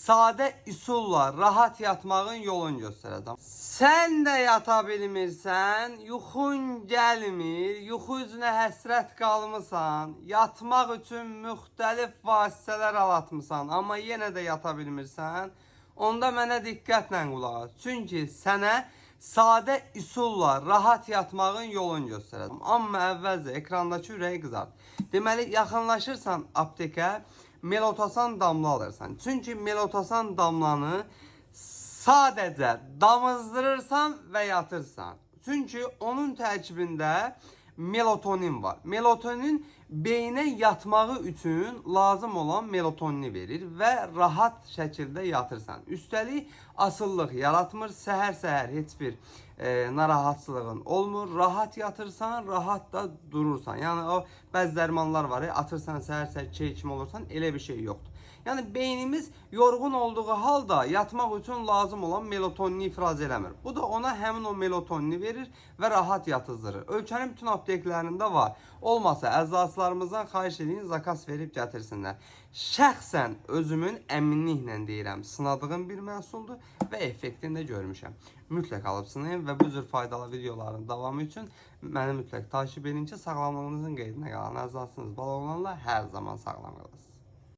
sade üsulla rahat yatmağın yolunu göstereceğim. Sen de yata bilmirsən, yuxun gəlmir, yuxu üzünə həsrət qalmısan, yatmaq üçün müxtəlif vasitələr alatmısan, amma yenə də yata bilmirsən, onda mənə diqqətlə qulaq as. Çünki sənə sade üsulla rahat yatmağın yolunu göstereceğim. Amma əvvəlcə ekrandakı ürəyi qızart. Deməli, yaxınlaşırsan aptekə, Melotosan damla alırsan. Çünki Melotosan damlanı sadəcə damızdırırsan və yatırsan. Çünki onun tərkibində melatonin var. Melatonin beyinə yatmağı üçün lazım olan melatonini verir və rahat şəkildə yatırsan. Üstəlik asıllıq yaratmır, səhər-səhər heç bir narahatsızlığın olmur. Rahat yatırsan, rahat da durursan. Yəni o bəzi dərmanlar var, atırsan səhər-səhər key kimi olursan, elə bir şey yoxdur. Yəni beynimiz yorğun olduğu halda yatmaq üçün lazım olan melatonini ifraz eləmir. Bu da ona həmin o melatonini verir və rahat yatızdırır. Ölkənin bütün apteklərində var. Olmasa əczaçılarımızdan xahiş edin, zakas verib gətirsinlər. Şəxsən özümün əminliklə deyirəm, sınadığım bir məhsuldur və effektini də görmüşəm. Mütləq alıb sınayın və bu cür faydalı videoların davamı üçün məni mütləq takip edin ki, sağlamlığınızın qeydinə qalan əczaçınız bal olanla hər zaman sağlam qalasınız.